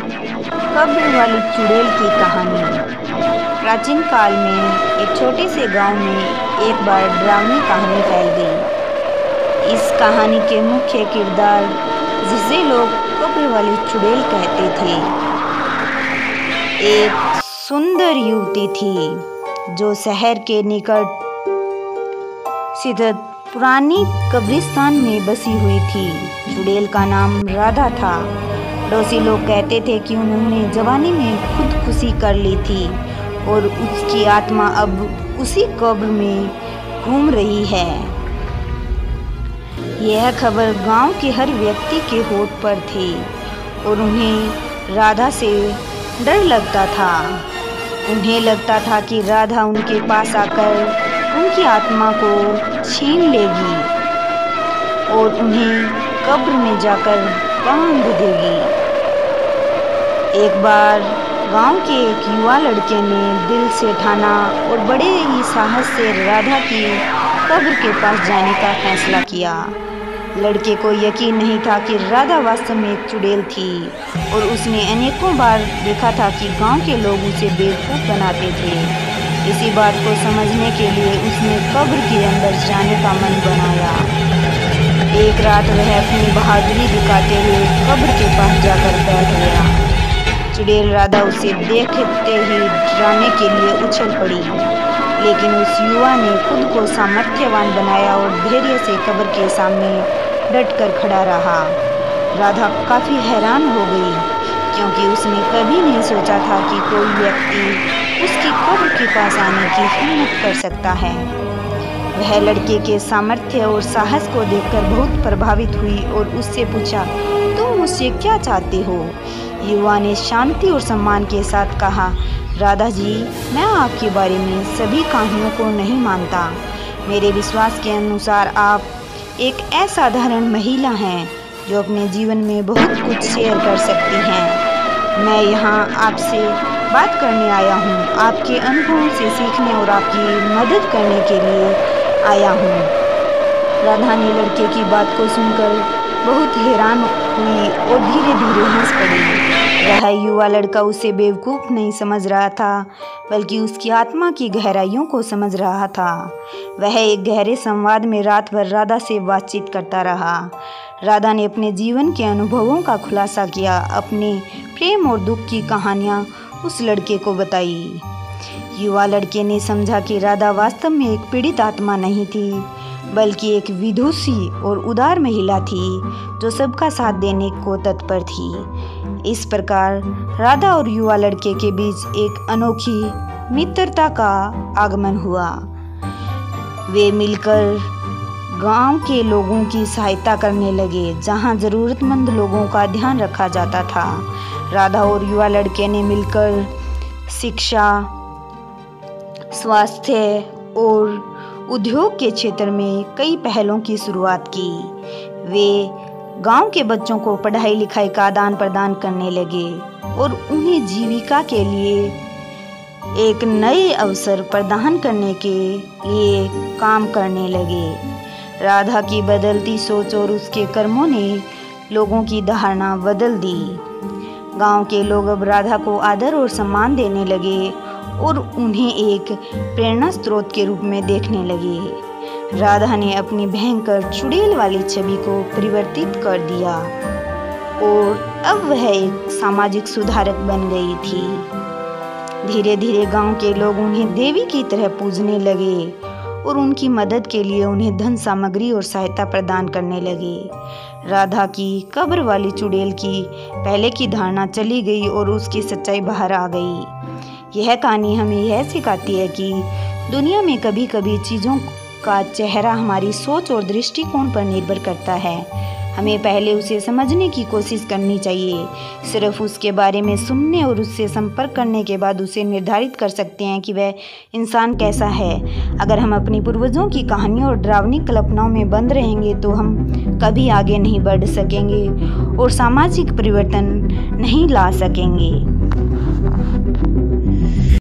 कब्र वाली चुड़ैल की कहानी। प्राचीन काल में एक छोटे से गांव में एक बार डरावनी कहानी फैल गई। इस कहानी के मुख्य किरदार, जिसे लोग कब्र वाली चुड़ैल कहते थे, एक सुंदर युवती थी जो शहर के निकट स्थित पुरानी कब्रिस्तान में बसी हुई थी। चुड़ैल का नाम राधा था। पड़ोसी लोग कहते थे कि उन्होंने जवानी में खुदकुशी कर ली थी और उसकी आत्मा अब उसी कब्र में घूम रही है। यह खबर गांव के हर व्यक्ति के होठ पर थी और उन्हें राधा से डर लगता था। उन्हें लगता था कि राधा उनके पास आकर उनकी आत्मा को छीन लेगी और उन्हें कब्र में जाकर बांध देगी। एक बार गांव के एक युवा लड़के ने दिल से ठाना और बड़े ही साहस से राधा की कब्र के पास जाने का फैसला किया। लड़के को यकीन नहीं था कि राधा वास्तव में एक चुड़ैल थी और उसने अनेकों बार देखा था कि गांव के लोग उसे बेवकूफ़ बनाते थे। इसी बात को समझने के लिए उसने कब्र के अंदर जाने का मन बनाया। एक रात वह अपनी बहादुरी दिखाते हुए कब्र के पास जाकर बैठ गया। चुड़ैल राधा उसे देखते ही डराने के लिए उछल पड़ी, लेकिन उस युवा ने खुद को सामर्थ्यवान बनाया और धैर्य से कब्र के सामने डटकर खड़ा रहा। राधा काफ़ी हैरान हो गई, क्योंकि उसने कभी नहीं सोचा था कि कोई व्यक्ति उसकी कब्र के पास आने की हिम्मत कर सकता है। वह लड़के के सामर्थ्य और साहस को देखकर बहुत प्रभावित हुई और उससे पूछा, तुम मुझसे क्या चाहते हो? युवा ने शांति और सम्मान के साथ कहा, राधा जी, मैं आपके बारे में सभी कहानियों को नहीं मानता। मेरे विश्वास के अनुसार आप एक असाधारण महिला हैं जो अपने जीवन में बहुत कुछ शेयर कर सकती हैं। मैं यहाँ आपसे बात करने आया हूँ, आपके अनुभवों से सीखने और आपकी मदद करने के लिए आया हूँ। राधा ने लड़के की बात को सुनकर बहुत हैरान हुई और धीरे धीरे हंस पड़ी। वह युवा लड़का उसे बेवकूफ़ नहीं समझ रहा था, बल्कि उसकी आत्मा की गहराइयों को समझ रहा था। वह एक गहरे संवाद में रात भर राधा से बातचीत करता रहा। राधा ने अपने जीवन के अनुभवों का खुलासा किया, अपने प्रेम और दुख की कहानियाँ उस लड़के को बताई। युवा लड़के ने समझा कि राधा वास्तव में एक पीड़ित आत्मा नहीं थी, बल्कि एक विदुषी और उदार महिला थी जो सबका साथ देने को तत्पर थी। इस प्रकार राधा और युवा लड़के के बीच एक अनोखी मित्रता का आगमन हुआ। वे मिलकर गांव के लोगों की सहायता करने लगे, जहां ज़रूरतमंद लोगों का ध्यान रखा जाता था। राधा और युवा लड़के ने मिलकर शिक्षा, स्वास्थ्य और उद्योग के क्षेत्र में कई पहलों की शुरुआत की। वे गांव के बच्चों को पढ़ाई लिखाई का आदान प्रदान करने लगे और उन्हें जीविका के लिए एक नए अवसर प्रदान करने के लिए काम करने लगे। राधा की बदलती सोच और उसके कर्मों ने लोगों की धारणा बदल दी। गांव के लोग अब राधा को आदर और सम्मान देने लगे और उन्हें एक प्रेरणा स्रोत के रूप में देखने लगे। राधा ने अपनी भयंकर चुड़ैल वाली छवि को परिवर्तित कर दिया और अब वह एक सामाजिक सुधारक बन गई थी। धीरे धीरे गांव के लोग उन्हें देवी की तरह पूजने लगे और उनकी मदद के लिए उन्हें धन सामग्री और सहायता प्रदान करने लगे। राधा की कब्र वाली चुड़ैल की पहले की धारणा चली गई और उसकी सच्चाई बाहर आ गई। यह कहानी हमें यह सिखाती है कि दुनिया में कभी कभी चीज़ों का चेहरा हमारी सोच और दृष्टिकोण पर निर्भर करता है। हमें पहले उसे समझने की कोशिश करनी चाहिए। सिर्फ उसके बारे में सुनने और उससे संपर्क करने के बाद उसे निर्धारित कर सकते हैं कि वह इंसान कैसा है। अगर हम अपनी पूर्वजों की कहानियों और डरावनी कल्पनाओं में बंद रहेंगे तो हम कभी आगे नहीं बढ़ सकेंगे और सामाजिक परिवर्तन नहीं ला सकेंगे।